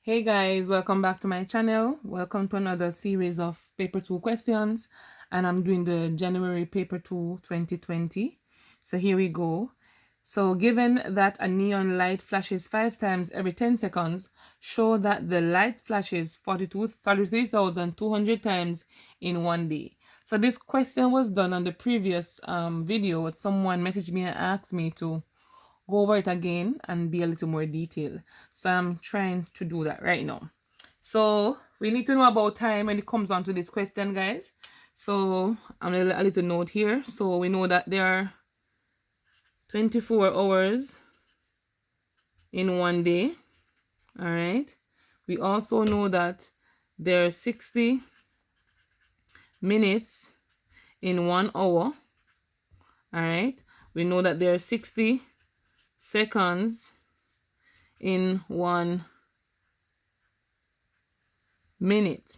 Hey guys, welcome back to my channel. Welcome to another series of paper 2 questions, and I'm doing the January paper 2 2020. So here we go. So given that a neon light flashes 5 times every 10 seconds, show that the light flashes 33,200 times in one day. So this question was done on the previous video. Someone messaged me and asked me to go over it again and be a little more detailed. So I'm trying to do that right now. So we need to know about time when it comes on to this question, guys. So I'm a little note here. So we know that there are 24 hours in one day. All right. We also know that there are 60 minutes in 1 hour. All right. We know that there are 60 seconds in 1 minute.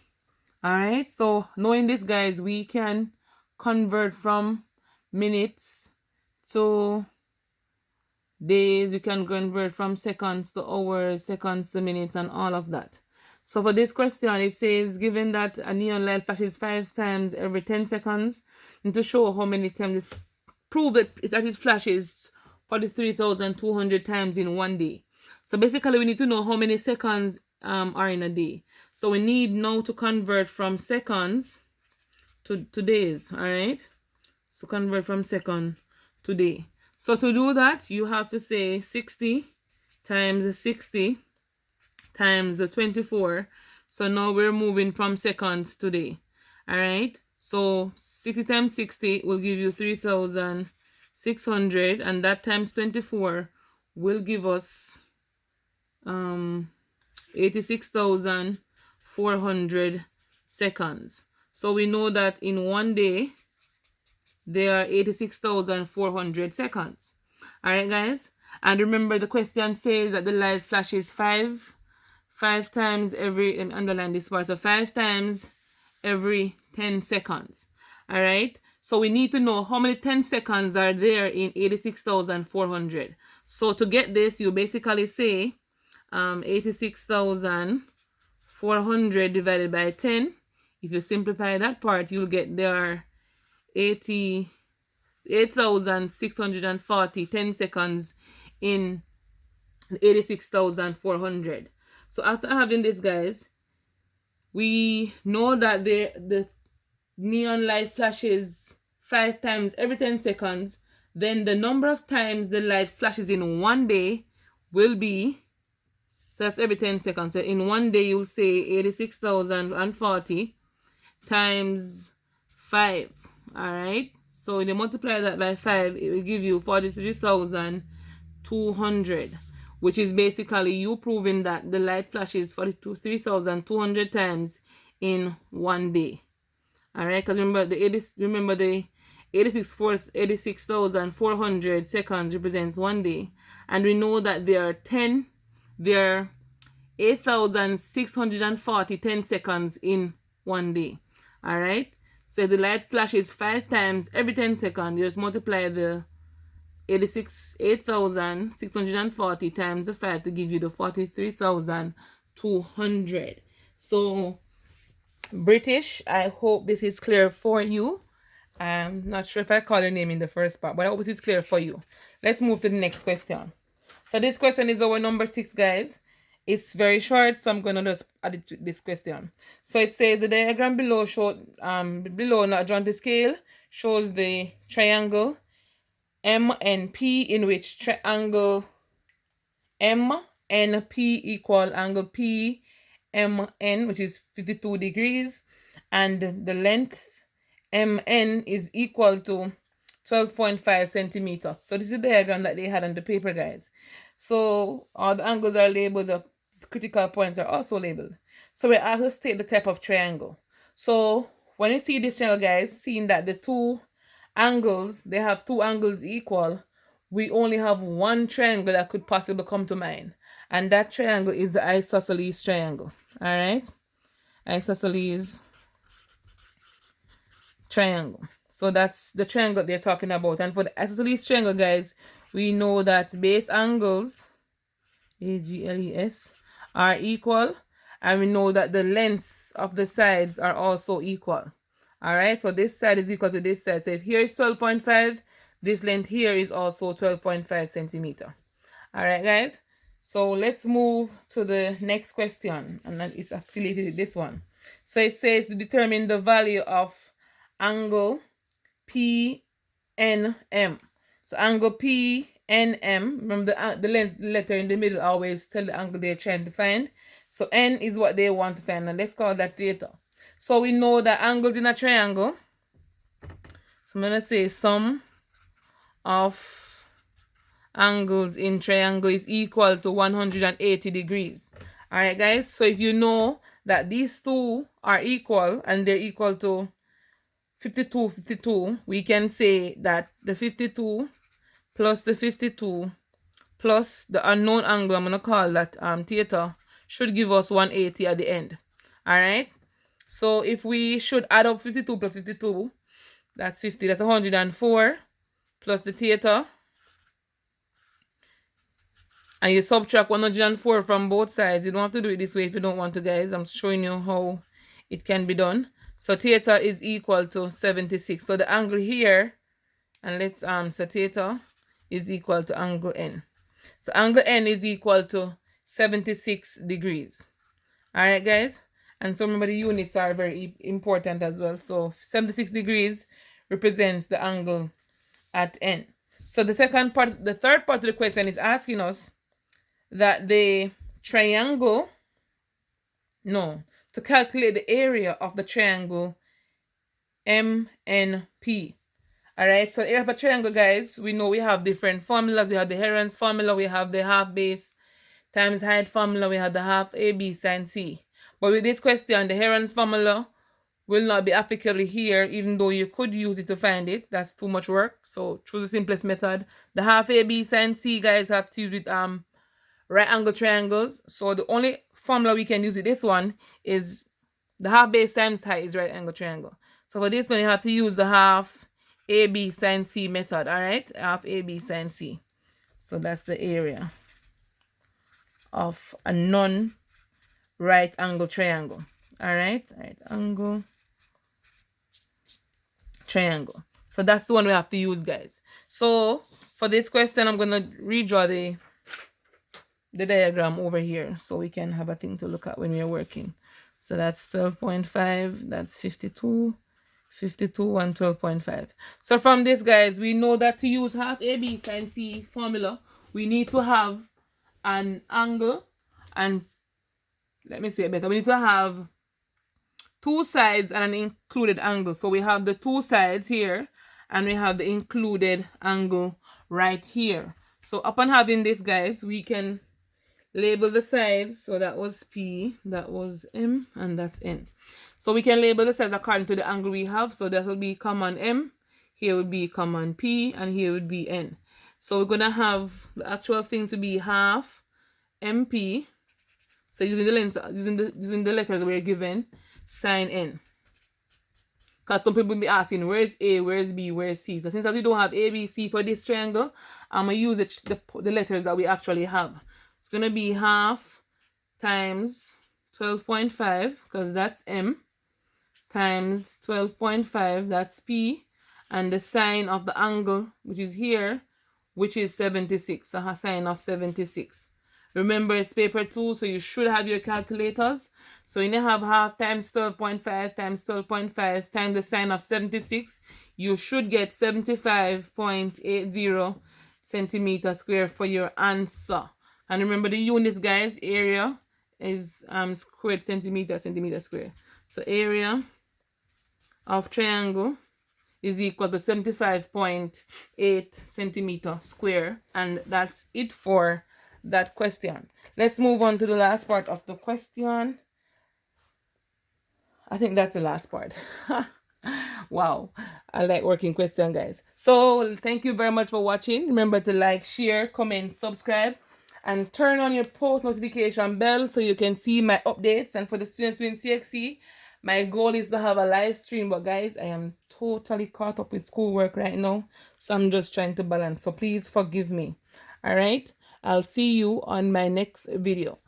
All right, so knowing this, guys, we can convert from minutes to days. We can convert from seconds to hours, seconds to minutes, and all of that. So for this question, it says, given that a neon light flashes 5 times every 10 seconds, and to show how many times, prove that it flashes 43,200 times in one day. So basically, we need to know how many seconds are in a day. So we need now to convert from seconds to days. All right. So convert from second to day. So to do that, you have to say 60 times 60 times 24. So now we're moving from seconds to day. All right. So 60 times 60 will give you 3,600, and that times 24 will give us 86,400 seconds. So we know that in one day there are 86,400 seconds. All right, guys. And remember, the question says that the light flashes five times every, underline this part, so 5 times every 10 seconds. All right. So we need to know how many 10 seconds are there in 86,400. So to get this, you basically say 86,400 divided by 10. If you simplify that part, you'll get there are 88,640 10 seconds in 86,400. So after having this, guys, we know that the neon light flashes 5 times every 10 seconds. Then the number of times the light flashes in one day will be, so that's every 10 seconds. So in one day, you'll say 86,040 times 5. All right. So when you multiply that by 5, it will give you 43,200, which is basically you proving that the light flashes 43,200 times in one day. All right. Because remember the 86,400 seconds represents one day, and we know that there are 8,640 10 seconds in one day. All right. So the light flashes 5 times every 10 seconds. You just multiply the 8,640 times the 5 to give you the 43,200. So British, I hope this is clear for you. I'm not sure if I call your name in the first part, but I hope it is clear for you. Let's move to the next question. So this question is our number 6, guys. It's very short, so I'm going to just add it to this question. So it says the diagram below not drawn to scale, shows the triangle MNP, in which triangle MNP equal angle PMN, which is 52 degrees, and the length MN is equal to 12.5 centimeters. So this is the diagram that they had on the paper, guys. So all the angles are labeled, the critical points are also labeled. So we have to state the type of triangle. So when you see this triangle, guys, seeing that the two angles, they have two angles equal, we only have one triangle that could possibly come to mind. And that triangle is the isosceles triangle. All right? Isosceles triangle. So that's the triangle they're talking about. And for the isosceles triangle, guys, we know that base angles, AGLES, are equal, and we know that the lengths of the sides are also equal. All right, so this side is equal to this side. So if here is 12.5, this length here is also 12.5 centimeter. All right, guys. So let's move to the next question, and that is affiliated with this one. So it says to determine the value of angle PNM. So angle PNM, remember the letter in the middle always tell the angle they're trying to find. So N is what they want to find, and let's call that theta. So we know that angles in a triangle. So I'm going to say sum of angles in triangle is equal to 180 degrees. All right, guys. So if you know that these two are equal and they're equal to 52, 52, we can say that the 52 plus the 52 plus the unknown angle, I'm going to call that theta, should give us 180 at the end. All right. So if we should add up 52 plus 52, that's 50. That's 104 plus the theta. And you subtract 104 from both sides. You don't have to do it this way if you don't want to, guys. I'm showing you how it can be done. So theta is equal to 76. So the angle here, and let's so theta is equal to angle N. So angle N is equal to 76 degrees. All right, guys. And so remember, the units are very important as well. So 76 degrees represents the angle at N. So the third part of the question is asking us that the triangle, to calculate the area of the triangle MNP. All right, so area of a triangle, guys, we know we have different formulas. We have the Heron's formula, we have the half base times height formula, we have the half AB sine C. But with this question, the Heron's formula will not be applicable here, even though you could use it to find it. That's too much work. So choose the simplest method. The half AB sine C, guys, have to use with right angle triangles. So the only formula we can use with this one is the half base times height is right angle triangle. So for this one, you have to use the half AB sine C method. All right, half AB sine C. So that's the area of a non-right angle triangle. All right, right angle triangle. So that's the one we have to use, guys. So for this question, I'm gonna redraw the diagram over here so we can have a thing to look at when we're working. So that's 12.5, that's 52, 52, and 12.5. So from this, guys, we know that to use half AB sine C formula, we need to have an angle, and let me say it better, we need to have two sides and an included angle. So we have the two sides here, and we have the included angle right here. So upon having this, guys, we can label the sides. So that was P, that was M, and that's N. So we can label the sides according to the angle we have. So that will be common M, here would be common P, and here would be N. So we're going to have the actual thing to be half MP. So using the length, using the letters we're given, sine N. Because some people will be asking, where's A, where's B, where's C? So since we don't have A, B, C for this triangle, I'm going to use the letters that we actually have. It's going to be half times 12.5, because that's M, times 12.5, that's P, and the sine of the angle, which is here, which is 76, so a sine of 76. Remember, it's paper 2, so you should have your calculators. So when you have half times 12.5 times 12.5 times the sine of 76, you should get 75.80 centimeter square for your answer. And remember the units, guys, area is squared centimeter square. So area of triangle is equal to 75.8 centimeter square. And that's it for that question. Let's move on to the last part of the question. I think that's the last part. Wow, I like working question, guys. So thank you very much for watching. Remember to like, share, comment, subscribe, and turn on your post notification bell so you can see my updates. And for the students doing CXC, my goal is to have a live stream, but guys, I am totally caught up with schoolwork right now, so I'm just trying to balance. So please forgive me. All right, I'll see you on my next video.